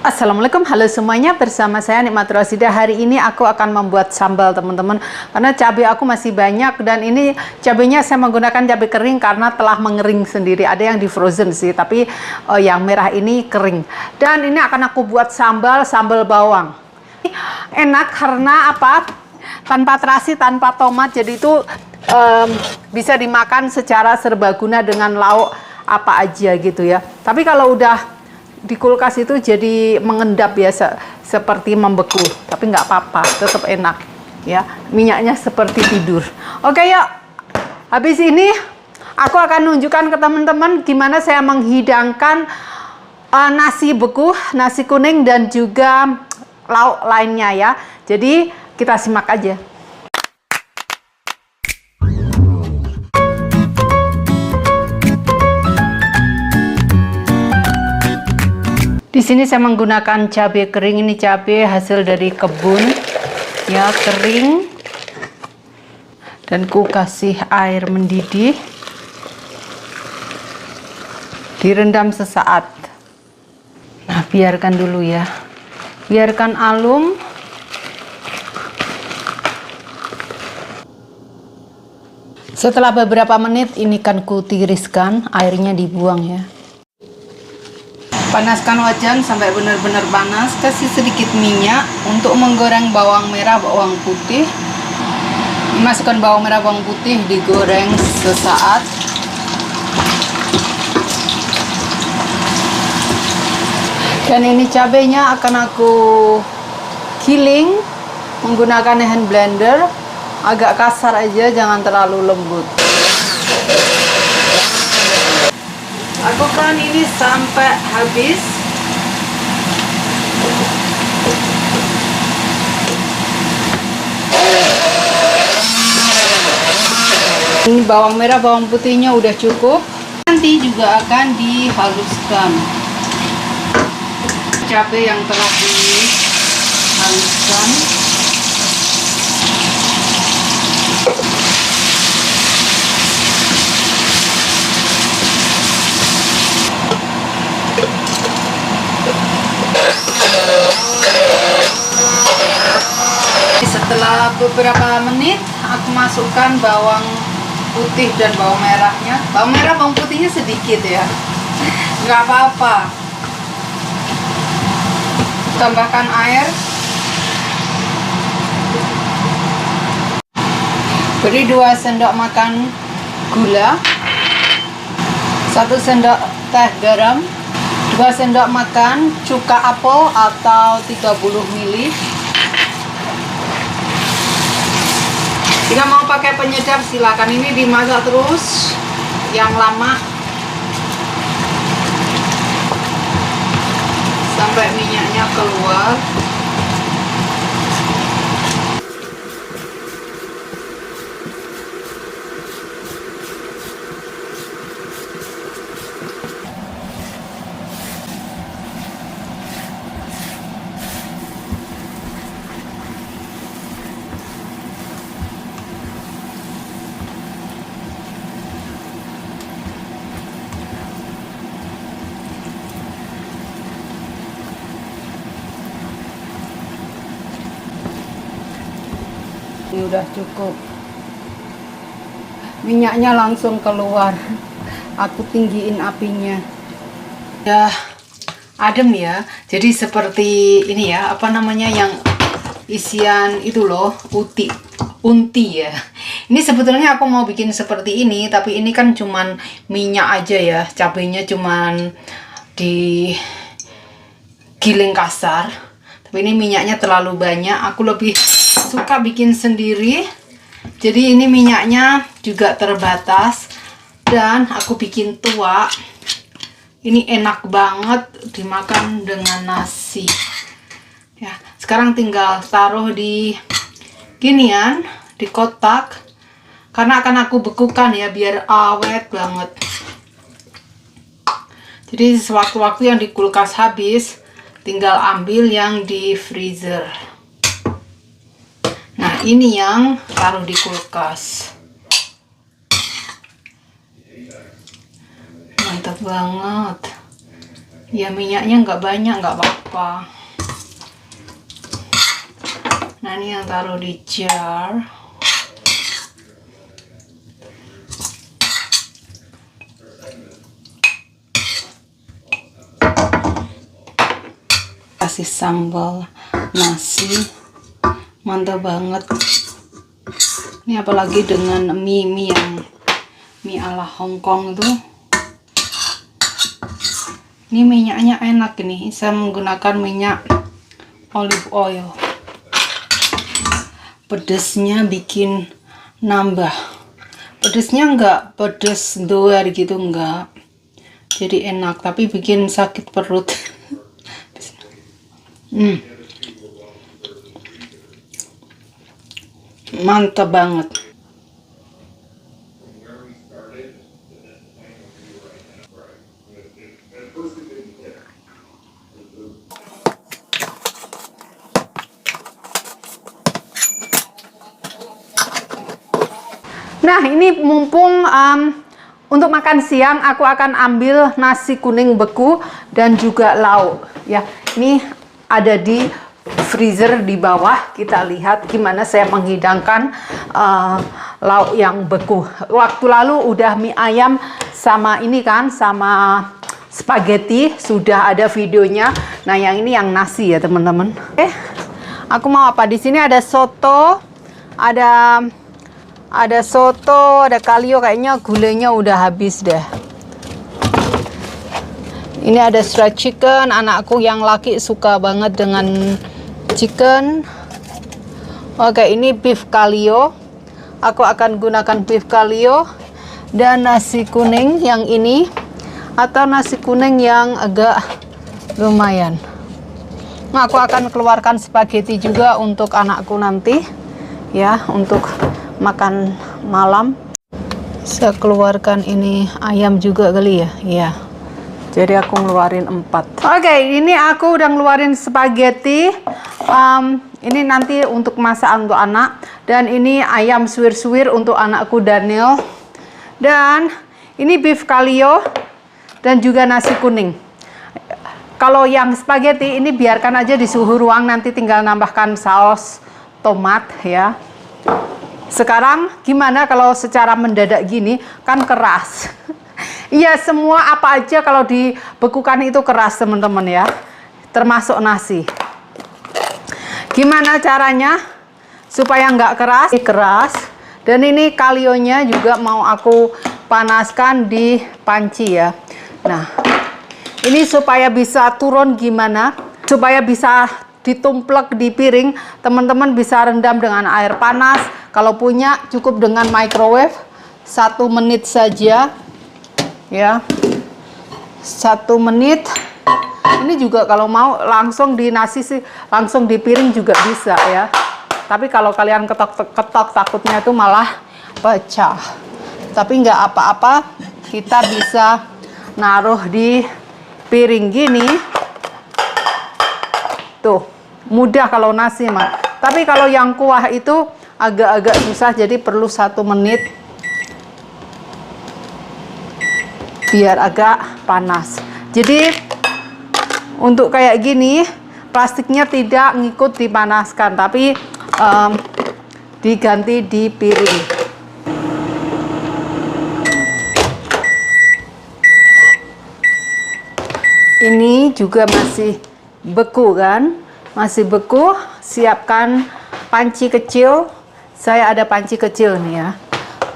Assalamualaikum, halo semuanya, bersama saya Nikmatul Rosidah. Hari ini aku akan membuat sambal, teman-teman, karena cabai aku masih banyak dan ini cabainya saya menggunakan cabai kering karena telah mengering sendiri. Ada yang di frozen sih, tapi yang merah ini kering. Dan ini akan aku buat sambal bawang. Enak karena apa? Tanpa terasi, tanpa tomat, jadi itu bisa dimakan secara serbaguna dengan lauk apa aja gitu ya. Tapi kalau udah di kulkas itu jadi mengendap ya, seperti membeku, tapi nggak apa-apa, tetap enak ya. Minyaknya seperti tidur. Oke, yuk, habis ini aku akan nunjukkan ke teman-teman gimana saya menghidangkan nasi beku, nasi kuning, dan juga lauk lainnya ya. Jadi kita simak aja. Di sini saya menggunakan cabai kering, ini cabai hasil dari kebun ya, kering, dan ku kasih air mendidih, direndam sesaat. Nah, biarkan dulu ya, biarkan alum. Setelah beberapa menit ini kan ku tiriskan, airnya dibuang ya. Panaskan wajan sampai benar-benar panas, kasih sedikit minyak untuk menggoreng bawang merah, bawang putih. Masukkan bawang merah, bawang putih, digoreng sesaat. Dan ini cabenya akan aku giling menggunakan hand blender, agak kasar aja, jangan terlalu lembut. Lakukan ini sampai habis. Ini bawang merah, bawang putihnya udah cukup. Nanti juga akan dihaluskan cabai yang telah dihaluskan. Setelah beberapa menit aku masukkan bawang putih dan bawang merahnya. Bawang merah, bawang putihnya sedikit ya, nggak apa-apa. Tambahkan air, beri 2 sendok makan gula, 1 sendok teh garam, 2 sendok makan cuka apel atau 30 ml. Jika mau pakai penyedap silakan, ini dimasak terus yang lama sampai minyaknya keluar. Ini udah cukup, minyaknya langsung keluar. Aku tinggiin apinya ya, adem ya. Jadi seperti ini ya, apa namanya, yang isian itu loh, unti ya. Ini sebetulnya aku mau bikin seperti ini, tapi ini kan cuman minyak aja ya, cabenya cuman digiling kasar. Tapi ini minyaknya terlalu banyak, aku lebih suka bikin sendiri. Jadi ini minyaknya juga terbatas dan aku bikin tuak. Ini enak banget dimakan dengan nasi ya. Sekarang tinggal taruh di ginian, di kotak, karena akan aku bekukan ya biar awet banget. Jadi sewaktu-waktu yang di kulkas habis, tinggal ambil yang di freezer. Nah, ini yang taruh di kulkas. Mantap banget. Ya, minyaknya nggak banyak, nggak apa-apa. lupa. Nah, ini yang taruh di jar. Kasih sambal nasi, mantap banget. Ini apalagi dengan mie ala Hongkong itu. Ini minyaknya enak ini. Saya menggunakan minyak olive oil. Pedesnya bikin nambah. Pedesnya enggak pedes doer gitu, enggak. Jadi enak, tapi bikin sakit perut. Mantap banget. Nah, ini mumpung untuk makan siang aku akan ambil nasi kuning beku dan juga lauk ya. Ini ada di freezer di bawah. Kita lihat gimana saya menghidangkan lauk yang beku. Waktu lalu udah mie ayam sama ini kan, sama spaghetti, sudah ada videonya. Nah, yang ini yang nasi ya teman-teman. Aku mau apa? Di sini ada soto, ada soto, ada kalio, kayaknya gulanya udah habis deh. Ini ada fried chicken, anakku yang laki suka banget dengan chicken. Oke, ini beef kalio. Aku akan gunakan beef kalio dan nasi kuning yang ini atau nasi kuning yang agak lumayan. Nah, aku akan keluarkan spaghetti juga untuk anakku nanti ya, untuk makan malam. Saya keluarkan ini ayam juga kali ya. Iya. Jadi aku ngeluarin 4. Oke, ini aku udah ngeluarin spaghetti. Ini nanti untuk masakan untuk anak. Dan ini ayam suwir-suwir untuk anakku Daniel. Dan ini beef kalio dan juga nasi kuning. Kalau yang spaghetti ini biarkan aja di suhu ruang, nanti tinggal nambahkan saus tomat ya. Sekarang gimana kalau secara mendadak gini, kan keras. Iya, semua apa aja kalau dibekukan itu keras teman-teman ya, termasuk nasi. Gimana caranya supaya nggak keras? Keras. Dan ini kalionya juga mau aku panaskan di panci ya. Nah, ini supaya bisa turun gimana? Supaya bisa ditumplek di piring, teman-teman bisa rendam dengan air panas. Kalau punya cukup dengan microwave 1 menit saja ya, 1 menit. Ini juga kalau mau langsung di nasi sih, langsung di piring juga bisa ya. Tapi kalau kalian ketok-ketok takutnya itu malah pecah. Tapi nggak apa-apa, kita bisa naruh di piring gini. Tuh, mudah kalau nasi mah. Tapi kalau yang kuah itu agak-agak susah, jadi perlu 1 menit biar agak panas. Jadi untuk kayak gini plastiknya tidak ngikut dipanaskan, tapi diganti di piring. Ini juga masih beku kan, masih beku. Siapkan panci kecil. Saya ada panci kecil nih ya,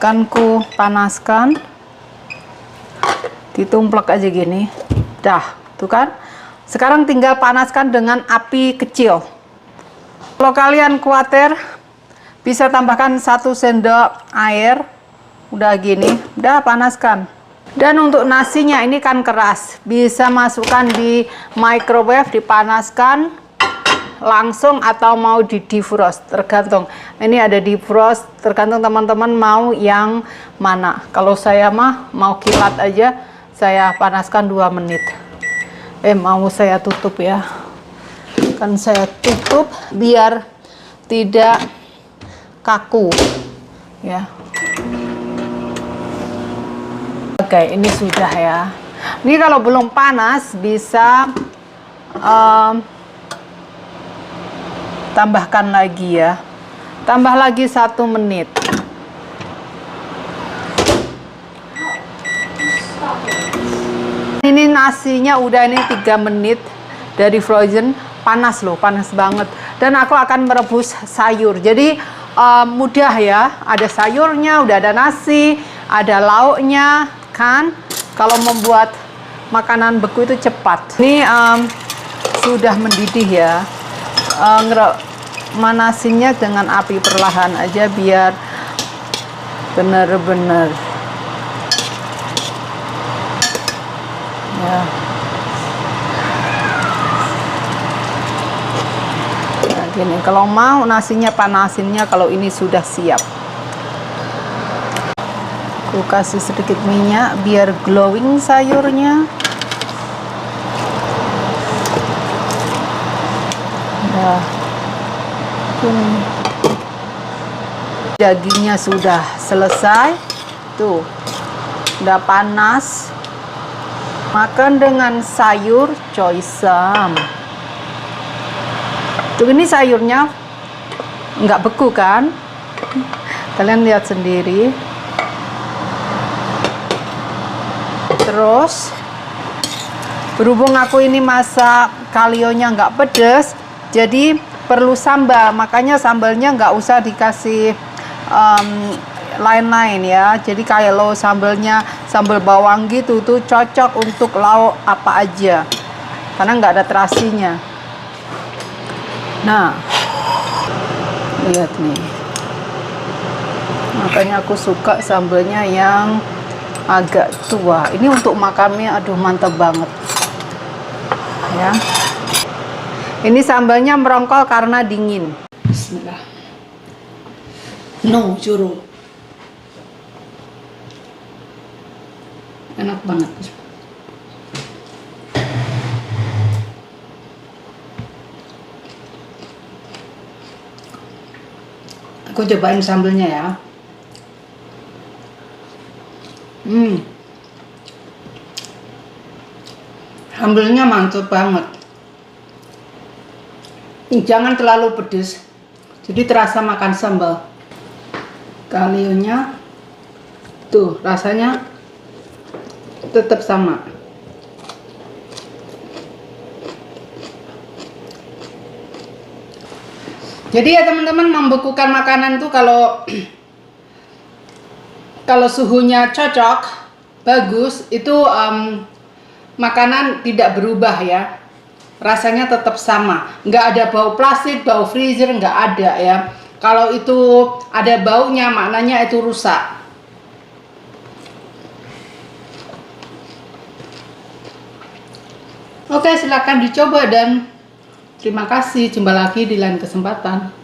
akan ku panaskan. Ditumplek aja gini, dah tuh kan. Sekarang tinggal panaskan dengan api kecil. Kalau kalian khawatir, bisa tambahkan 1 sendok air. Udah gini, udah panaskan. Dan untuk nasinya ini kan keras, bisa masukkan di microwave, dipanaskan langsung atau mau di defrost, tergantung. Ini ada defrost, tergantung teman-teman mau yang mana. Kalau saya mah mau kilat aja, saya panaskan 2 menit. Mau saya tutup ya, kan saya tutup biar tidak kaku ya. Oke, ini sudah ya. Ini kalau belum panas bisa tambahkan lagi ya. Tambah lagi 1 menit. Ini nasinya udah ini 3 menit dari frozen, panas loh, panas banget. Dan aku akan merebus sayur. Jadi mudah ya, ada sayurnya, udah ada nasi, ada lauknya kan. Kalau membuat makanan beku itu cepat. Ini sudah mendidih ya. Manasinnya dengan api perlahan aja biar bener-bener ya. Nah, gini, kalau mau nasinya panasinnya kalau ini sudah siap. Aku kasih sedikit minyak biar glowing sayurnya. Nah, ini dagingnya sudah selesai. Tuh, udah panas. Makan dengan sayur choy sam. Tuh, ini sayurnya nggak beku kan? Kalian lihat sendiri. Terus berhubung aku ini masak kalionya nggak pedes, jadi perlu sambal. Makanya sambalnya nggak usah dikasih lain-lain ya. Jadi kalau sambalnya sambal bawang gitu tuh cocok untuk lauk apa aja karena nggak ada terasinya. Nah, lihat nih, makanya aku suka sambalnya yang agak tua. Ini untuk makannya aduh mantap banget ya. Ini sambalnya merongkol karena dingin. Bismillah. No juru. Enak banget. Aku cobain sambalnya ya. Sambalnya mantap banget. Jangan terlalu pedes, jadi terasa makan sambal. Kalionya tuh rasanya tetap sama. Jadi ya teman-teman, membekukan makanan tuh kalau suhunya cocok, bagus, itu makanan tidak berubah ya. Rasanya tetap sama. Nggak ada bau plastik, bau freezer, nggak ada ya. Kalau itu ada baunya, maknanya itu rusak. Oke, silakan dicoba dan terima kasih. Jumpa lagi di lain kesempatan.